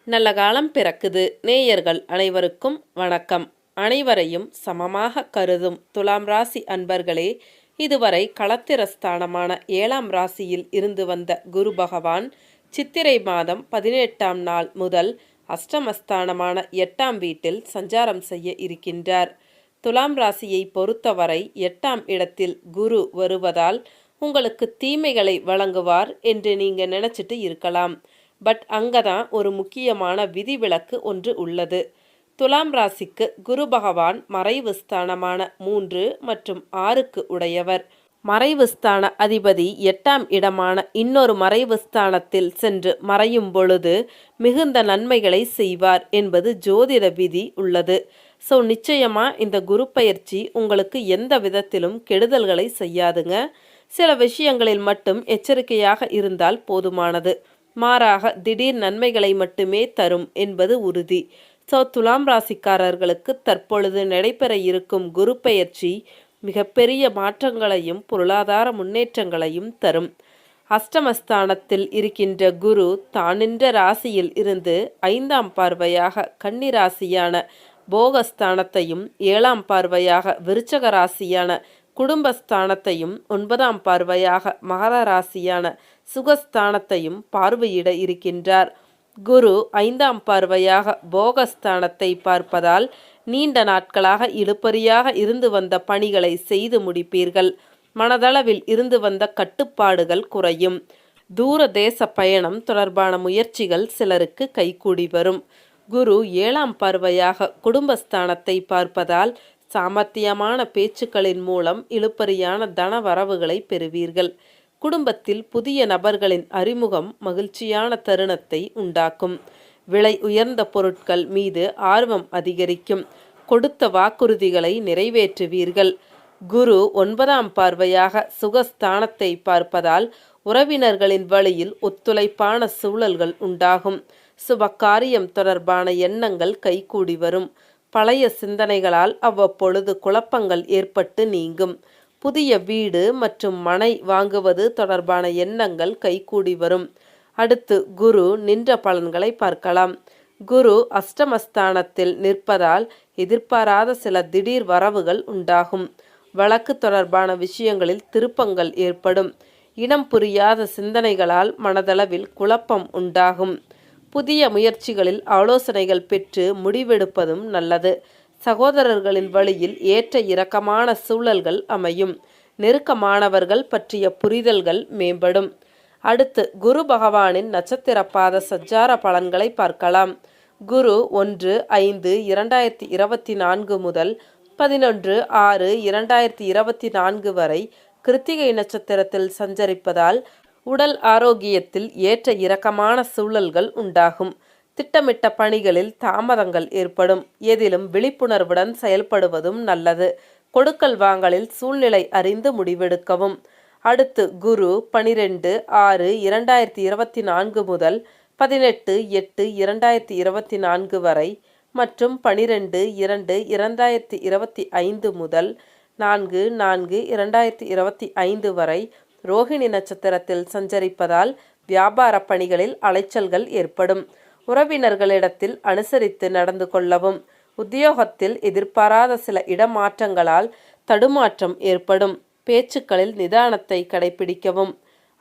நல்ல காலம் பிறக்குது. நேயர்கள் அனைவருக்கும் வணக்கம். அனைவரையும் சமமாக கருதும் துலாம் ராசி அன்பர்களே, இதுவரை களத்திரஸ்தானமான 7ஆம் ராசியில் இருந்து வந்த குரு பகவான் சித்திரை மாதம் 18ஆம் நாள் முதல் அஷ்டமஸ்தானமான 8ஆம் வீட்டில் சஞ்சாரம் செய்ய இருக்கின்றார். துலாம் ராசியை பொறுத்தவரை 8ஆம் இடத்தில் குரு வருவதால் உங்களுக்கு தீமைகளை வழங்குவார் என்று நீங்க நினைச்சிட்டு இருக்கலாம். பட் அங்கதான் ஒரு முக்கியமான விதிவிலக்கு ஒன்று உள்ளது. துலாம் ராசிக்கு குரு பகவான் மறைவு ஸ்தானமான 3 மற்றும் 6க்கு உடையவர். மறைவு ஸ்தான அதிபதி 8ஆம் இடமான இன்னொரு மறைவு ஸ்தானத்தில் சென்று மறையும் பொழுது மிகுந்த நன்மைகளை செய்வார் என்பது ஜோதிட விதி உள்ளது. ஸோ நிச்சயமா இந்த குரு பயிற்சி உங்களுக்கு எந்த விதத்திலும் கெடுதல்களை செய்யாதுங்க. சில விஷயங்களில் மட்டும் எச்சரிக்கையாக இருந்தால் போதுமானது. மாறாக திடீர் நன்மைகளை மட்டுமே தரும் என்பது உறுதி. ஸோ துலாம் ராசிக்காரர்களுக்கு தற்பொழுது நடைபெற இருக்கும் குரு பெயர்ச்சி மிகப்பெரிய மாற்றங்களையும் பொருளாதார முன்னேற்றங்களையும் தரும். அஷ்டமஸ்தானத்தில் இருக்கின்ற குரு தானின்ற ராசியில் இருந்து 5ஆம் பார்வையாக கன்னி ராசியான போகஸ்தானத்தையும் 7ஆம் பார்வையாக விருச்சக ராசியான குடும்பஸ்தானத்தையும் 9ஆம் பார்வையாக மகர ராசியான சுகஸ்தானத்தையும் பார்வையிட இருக்கின்றார். குரு 5ஆம் பார்வையாக போகஸ்தானத்தை பார்ப்பதால் நீண்ட நாட்களாக இழுபறியாக இருந்து வந்த பணிகளை செய்து முடிப்பீர்கள். மனதளவில் இருந்து வந்த கட்டுப்பாடுகள் குறையும். தூர தேச பயணம் தொடர்பான முயற்சிகள் சிலருக்கு கைகூடி வரும். குரு 7ஆம் பார்வையாக குடும்பஸ்தானத்தை பார்ப்பதால் சாமர்த்தியமான பேச்சுக்களின் மூலம் இழுபறியான தன வரவுகளை பெறுவீர்கள். குடும்பத்தில் புதிய நபர்களின் அறிமுகம் மகிழ்ச்சியான தருணத்தை உண்டாக்கும். விலை உயர்ந்த பொருட்கள் மீது ஆர்வம் அதிகரிக்கும். கொடுத்த வாக்குறுதிகளை நிறைவேற்றுவீர்கள். குரு 9ஆம் பார்வையாக சுகஸ்தானத்தை பார்ப்பதால் உறவினர்களின் வழியில் ஒத்துழைப்பான சூழல்கள் உண்டாகும். சுபகாரியம் தொடர்பான எண்ணங்கள் கைகூடி வரும். பழைய சிந்தனைகளால் அவ்வப்பொழுது குழப்பங்கள் ஏற்பட்டு நீங்கும். புதிய வீடு மற்றும் மனை வாங்குவது தொடர்பான எண்ணங்கள் கைகூடி வரும். அடுத்து குரு நின்ற பலன்களை பார்க்கலாம். குரு அஷ்டமஸ்தானத்தில் நிற்பதால் எதிர்பாராத சில திடீர் வரவுகள் உண்டாகும். வழக்கு தொடர்பான விஷயங்களில் திருப்பங்கள் ஏற்படும். இனம் புரியாத சிந்தனைகளால் மனதளவில் குழப்பம் உண்டாகும். புதிய முயற்சிகளில் ஆலோசனைகள் பெற்று முடிவெடுப்பதும் நல்லது. சகோதரர்களின் வழியில் ஏற்ற இறக்கமான சூழல்கள் அமையும். நெருக்கமானவர்கள் பற்றிய புரிதல்கள் மேம்படும். அடுத்து குரு பகவானின் நட்சத்திர பாத சஞ்சார பலன்களை பார்க்கலாம். குரு 1/5/2024 முதல் 11/6/2024 வரை கிருத்திகை நட்சத்திரத்தில் சஞ்சரிப்பதால் உடல் ஆரோக்கியத்தில் ஏற்ற இறக்கமான சூழல்கள் உண்டாகும். திட்டமிட்ட பணிகளில் தாமதங்கள் ஏற்படும். எதிலும் விழிப்புணர்வுடன் செயல்படுவதும் நல்லது. கொடுக்கல் வாங்கலில் சூழ்நிலை அறிந்து முடிவெடுக்கவும். அடுத்து குரு 12/6/2024 முதல் 18/8/2024 வரை மற்றும் 12/2/2025 முதல் 4/4/2025 வரை ரோஹிணி நட்சத்திரத்தில் சஞ்சரிப்பதால் வியாபார பணிகளில் அலைச்சல்கள் ஏற்படும். உறவினர்களிடத்தில் அனுசரித்து நடந்து கொள்ளவும். உத்தியோகத்தில் எதிர்பாராத சில இடமாற்றங்களால் தடுமாற்றம் ஏற்படும். பேச்சுக்களில் நிதானத்தை கடைபிடிக்கவும்.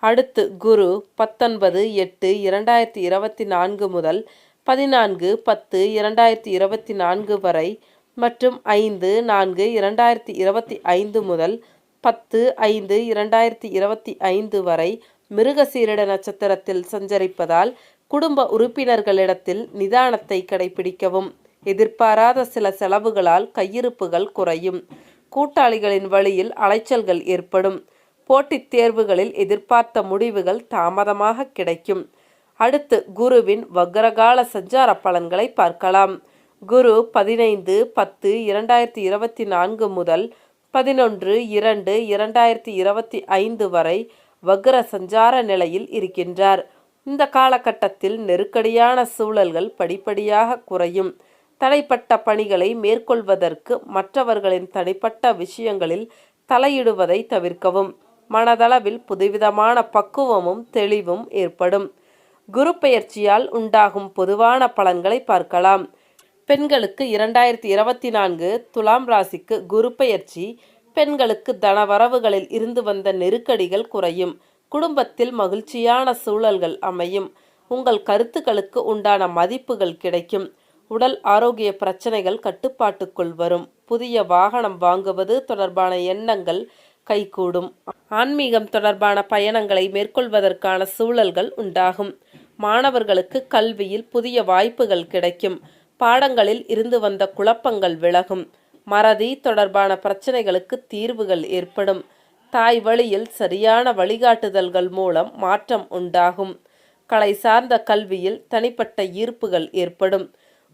அடுத்து குரு 19/8/2024 முதல் 14/10/2024 வரை மற்றும் 5/4/2025 முதல் 10/5/2025 வரை மிருகசீரிட நட்சத்திரத்தில் சஞ்சரிப்பதால் குடும்ப உறுப்பினர்களிடத்தில் நிதானத்தை கடைபிடிக்கவும். எதிர்பாராத சில செலவுகளால் கையிருப்புகள் குறையும். கூட்டாளிகளின் வழியில் அலைச்சல்கள் ஏற்படும். போட்டித் தேர்வுகளில் எதிர்பார்த்த முடிவுகள் தாமதமாக கிடைக்கும். அடுத்து குருவின் வக்ரகால சஞ்சார பலன்களை பார்க்கலாம். குரு 15/10/2024 முதல் 11/2/2025 வரை வக்ர சஞ்சார நிலையில் இருக்கின்றார். இந்த காலகட்டத்தில் நெருக்கடியான சூழல்கள் படிப்படியாக குறையும். தடைப்பட்ட பணிகளை மேற்கொள்வதற்கு மற்றவர்களின் தனிப்பட்ட விஷயங்களில் தலையிடுவதை தவிர்க்கவும். மனதளவில் புதுவிதமான பக்குவமும் தெளிவும் ஏற்படும். குரு பெயர்ச்சியால் உண்டாகும் பொதுவான பலன்களை பார்க்கலாம். பெண்களுக்கு 2024 துலாம் ராசிக்கு குரு பெயர்ச்சி. பெண்களுக்கு தனவரவுகளில் இருந்து வந்த நெருக்கடிகள் குறையும். குடும்பத்தில் மகிழ்ச்சியான சூழல்கள் அமையும். உங்கள் கருத்துக்களுக்கு உண்டான மதிப்புகள் கிடைக்கும். உடல் ஆரோக்கிய பிரச்சனைகள் கட்டுப்பாட்டுக்குள் வரும். புதிய வாகனம் வாங்குவது தொடர்பான எண்ணங்கள் கைகூடும். ஆன்மீகம் தொடர்பான பயணங்களை மேற்கொள்வதற்கான சூழல்கள் உண்டாகும். மாணவர்களுக்கு கல்வியில் புதிய வாய்ப்புகள் கிடைக்கும். பாடங்களில் இருந்து வந்த குழப்பங்கள் விலகும். மறதி தொடர்பான பிரச்சனைகளுக்கு தீர்வுகள் ஏற்படும். தாய் வழியில் சரியான வழிகாட்டுதல்கள் மூலம் மாற்றம் உண்டாகும். கலை சார்ந்த கல்வியில் தனிப்பட்ட ஈர்ப்புகள் ஏற்படும்.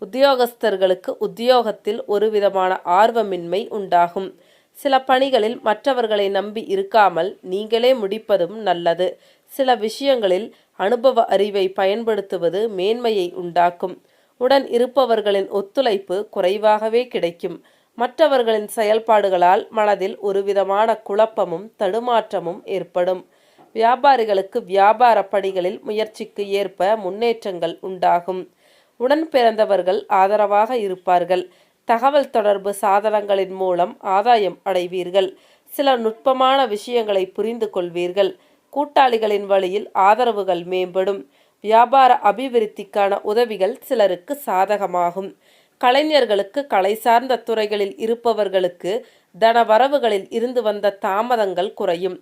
உத்தியோகஸ்தர்களுக்கு உத்தியோகத்தில் ஒருவிதமான ஆர்வமின்மை உண்டாகும். சில பணிகளில் மற்றவர்களை நம்பி இருக்காமல் நீங்களே முடிப்பதும் நல்லது. சில விஷயங்களில் அனுபவ அறிவை பயன்படுத்துவது மேன்மையை உண்டாக்கும். உடன் இருப்பவர்களின் ஒத்துழைப்பு குறைவாகவே கிடைக்கும். மற்றவர்களின் செயல்பாடுகளால் மனதில் ஒருவிதமான குழப்பமும் தடுமாற்றமும் ஏற்படும். வியாபாரிகளுக்கு வியாபார பணிகளில் முயற்சிக்கு ஏற்ப முன்னேற்றங்கள் உண்டாகும். உடன் பிறந்தவர்கள் ஆதரவாக இருப்பார்கள். தகவல் தொடர்பு சாதனங்களின் மூலம் ஆதாயம் அடைவீர்கள். சில நுட்பமான விஷயங்களை புரிந்து கொள்வீர்கள். கூட்டாளிகளின் வழியில் ஆதரவுகள் மேம்படும். வியாபார அபிவிருத்திக்கான உதவிகள் சிலருக்கு சாதகமாகும். கலைஞர்களுக்கு கலை சார்ந்த துறைகளில் இருப்பவர்களுக்கு தனவரவுகளில் இருந்து வந்த தாமதங்கள் குறையும்.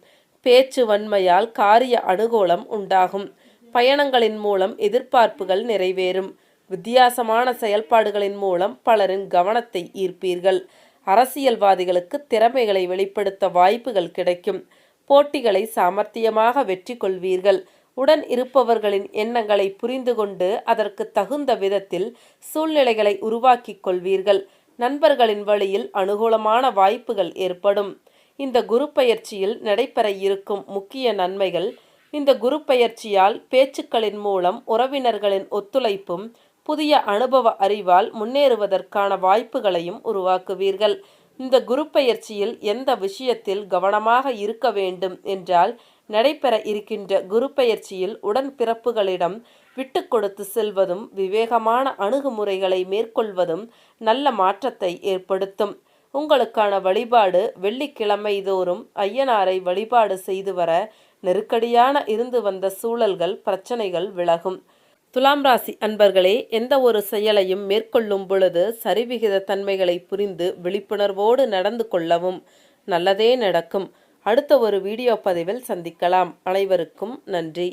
பேச்சு வன்மையால் காரிய அனுகூலம் உண்டாகும். பயணங்களின் மூலம் எதிர்பார்ப்புகள் நிறைவேறும். வித்தியாசமான செயல்பாடுகளின் மூலம் பலரின் கவனத்தை ஈர்ப்பீர்கள். அரசியல்வாதிகளுக்கு திறமைகளை வெளிப்படுத்த வாய்ப்புகள் கிடைக்கும். போட்டிகளை சாமர்த்தியமாக வெற்றி கொள்வீர்கள். உடன் இருப்பவர்களின் எண்ணங்களை புரிந்து கொண்டு அதற்கு தகுந்த விதத்தில் சூழ்நிலைகளை உருவாக்கிக் கொள்வீர்கள். நண்பர்களின் வழியில் அனுகூலமான வாய்ப்புகள் ஏற்படும். இந்த குரு பெயர்ச்சியில் நடைபெற இருக்கும் முக்கிய நன்மைகள். இந்த குரு பெயர்ச்சியால் பேச்சுக்களின் மூலம் உறவினர்களின் ஒத்துழைப்பும் புதிய அனுபவ அறிவால் முன்னேறுவதற்கான வாய்ப்புகளையும் உருவாக்குவீர்கள். இந்த குரு பெயர்ச்சியில் எந்த விஷயத்தில் கவனமாக இருக்க வேண்டும் என்றால், நடைபெற இருக்கின்ற குரு பெயர்ச்சியில் உடன்பிறப்புகளிடம் விட்டு கொடுத்து செல்வதும் விவேகமான அணுகுமுறைகளை மேற்கொள்வதும் நல்ல மாற்றத்தை ஏற்படுத்தும். உங்களுக்கான வழிபாடு வெள்ளிக்கிழமை தோறும் ஐயனாரை வழிபாடு செய்து வர நெருக்கடியான இருந்து வந்த சூழல்கள் பிரச்சனைகள் விலகும். துலாம் ராசி அன்பர்களே, எந்த ஒரு செயலையும் மேற்கொள்ளும் பொழுது சரிவிகித தன்மைகளை புரிந்து விழிப்புணர்வோடு நடந்து கொள்ளவும். நல்லதே நடக்கும். அடுத்த ஒரு வீடியோ பதிவில் சந்திக்கலாம். அனைவருக்கும் நன்றி.